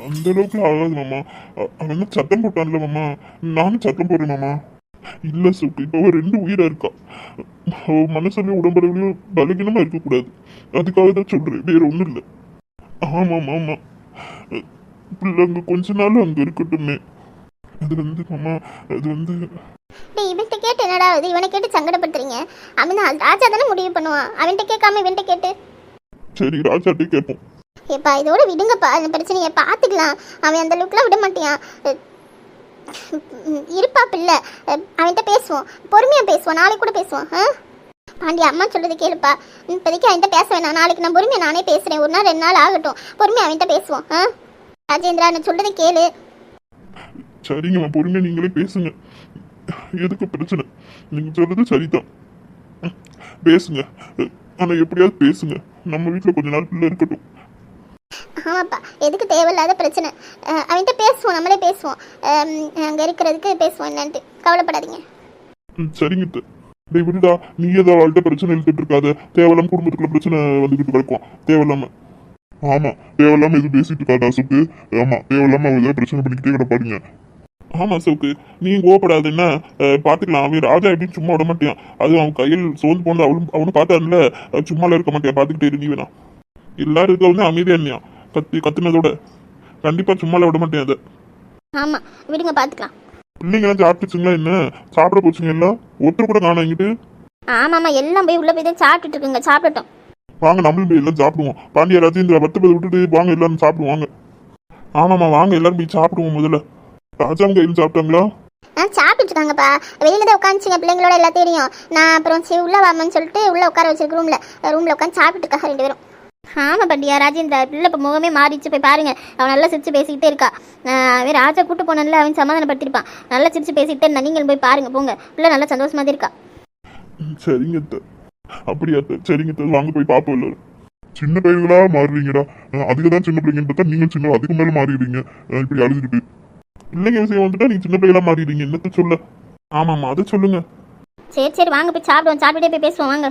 அந்த அளவுக்கு ஆகாது மாமா. அவன் தான் சத்தம் போட்டான்ல மாமா, நானும் சத்தம் போடுறேன் மாமா. இல்ல சோக்கு, இப்ப அவ 2 உயிரா இருக்கா. அவ மனசுலயும் உடம்புலயும் பலகீனமா இருக்கக்கூடாது, அதுக்காக தான் சொல்றேன், வேற ஒண்ணும் இல்லை. ஆமாம் ஆமாம், பிள்ளை அங்கே கொஞ்ச நாள் அங்கே இருக்கட்டுமே. அது வந்து மாமா, அது வந்து டேய் இவன்கிட்ட கேட்டு என்னடா இது, இவனை கேட்டு சங்கடப்படுத்துறீங்க. அவன் தான் ராஜா தானே முடிவு பண்ணுவான், அவன்கிட்ட கேட்காம இவன்கிட்ட கேட்டு. சரி ராஜாட்டே கேட்போம். ஏப்பா இதோட விடுங்கப்பா, அந்த பிரச்சனையை பார்த்துக்கலாம். அவன் அந்த அளவுக்குலாம் விட மாட்டியான். இருப்பா பிள்ளை, அவன்கிட்ட பேசுவோம், பொறுமையாக பேசுவோம், நாளைக்கு கூட பேசுவோம். பாண்டி அம்மா சொல்றது கேளுப்பா, இப்போதைக்கு அவன்கிட்ட பேச வேணாம், நாளைக்கு நான் பொறுமையாக நானே பேசுகிறேன், ஒரு நாள் 2 நாள் ஆகட்டும், பொறுமையாக அவன்கிட்ட பேசுவோம். ராஜேந்திரா நான் சொல்றதை கேளு. சரிங்கம்மா, பொறுமையாக நீங்களே பேசுங்க, எதுக்கு பிரச்சனை? நீங்கள் சொல்றது சரிதான், பேசுங்க. ஆனால் எப்படியாவது பேசுங்க, நம்ம வீட்டில் கொஞ்ச நாள் பிள்ளை இருக்கட்டும். ஆமாப்பா, எதுக்கு தேவையில்லாத பிரச்சனை? அவன்கிட்ட பேசுவோம், நம்மளே பேசுவோம், அங்கே இருக்கிறதுக்கு பேசுவோம், என்னன்ட்டு கவலைப்படாதீங்க. சரிங்க டேய் விடுடா, நீ ஏதோ அவள்கிட்ட பிரச்சனை இழுத்துட்டு இருக்காத, தேவையில்லாம குடும்பத்துக்குள்ள பிரச்சனை வந்துக்கிட்டு கிடக்கும் தேவையில்லாம. ஆமா, தேவையில்லாம எதுவும் பேசிட்டு இருக்காதா அசோக்கு? ஆமா, தேவையில்லாம அவ ஏதாவது பிரச்சனை பண்ணிக்கிட்டே கிடப்பாடுங்க. ஆமா அசோக்கு, நீ கோவப்படாது, என்ன பாத்துக்கலாம். அவன் ராஜா எப்படின்னு சும்மா விட மாட்டான், அது அவன் கையில் சோர்ந்து போனது அவனு பார்த்தான்ல, சும்மால இருக்க மாட்டேன், பாத்துக்கிட்டே இரு நீ வேணா. எல்லாரும் இருக்க வந்து அமைதியா இல்லையா, கத்துனதோட கண்டிப்பா சும்மால விட மாட்டேன் அதை. ஆமா விடுங்க, பார்த்துக்கலாம். பிள்ளைங்களாம் சாப்பிட்டுச்சுங்களா? என்ன சாப்பிட போச்சுங்க எல்லாம்? ஒருத்தர் கூட காணோம் இங்கிட்டு. ஆமாம்மா, எல்லாம் போய் உள்ள போய் தான் சாப்பிட்டுட்டு இருக்குங்க, சாப்பிடட்டும். வாங்க நம்மளும் போய் எல்லாம் சாப்பிடுவோம். பாண்டிய ராஜேந்திரா 10 பேர் விட்டுட்டு வாங்க எல்லாரும் சாப்பிடுவாங்க. ஆமாம்மா வாங்க எல்லாரும் போய் சாப்பிடுவோம். முதல்ல ராஜாவும் கையில் சாப்பிட்டாங்களா? சாப்பிட்டுட்டு இருக்காங்கப்பா, வெளியில தான் உட்காந்துச்சுங்க பிள்ளைங்களோட எல்லாத்தையும். நான் அப்புறம் சரி உள்ள வாமன்னு சொல்லிட்டு உள்ள உட்கார வச்சிருக்க ரூம்ல உட்காந்து சாப்பிட்டு இருக்காங்க 2 பேரும். ஆமா பண்டியா, ராஜேந்திரா பிள்ளை இப்போ முகமே மாறிச்சு, போய் பாருங்க. அவன் நல்லா சிரிச்சு பேசிக்கிட்டே இருக்கா. அவன் ராஜா கூட்டு போனல, அவன் சமாதானப்படுத்திருப்பான். நல்லா சிரிச்சு பேசிக்கிட்டே இருந்தா, நீங்களும் போய் பாருங்க, போங்க. பிள்ளை நல்லா சந்தோஷமா தான் இருக்கா. சரிங்க அப்படியா? சரிங்க, வாங்க போய் பாப்போம் எல்லாரும். சின்ன பையங்களா மாறுறீங்கடா, அதுக்கு தான் சின்ன பிள்ளைங்கன்னு பார்த்தா நீங்க சின்ன அதுக்கு மேல மாறிடுறீங்க. இப்படி அழுதுகிட்டு பிள்ளைங்க விஷயம் வந்துட்டா நீங்க சின்ன பிள்ளைகளா மாறிடுறீங்க. என்னத்த சொல்ல? ஆமாம்மா அதை சொல்லுங்க. சரி வாங்க போய் சாப்பிடுவோம், சாப்பிட்டுட்டே போய் பேசுவோம் வாங்க.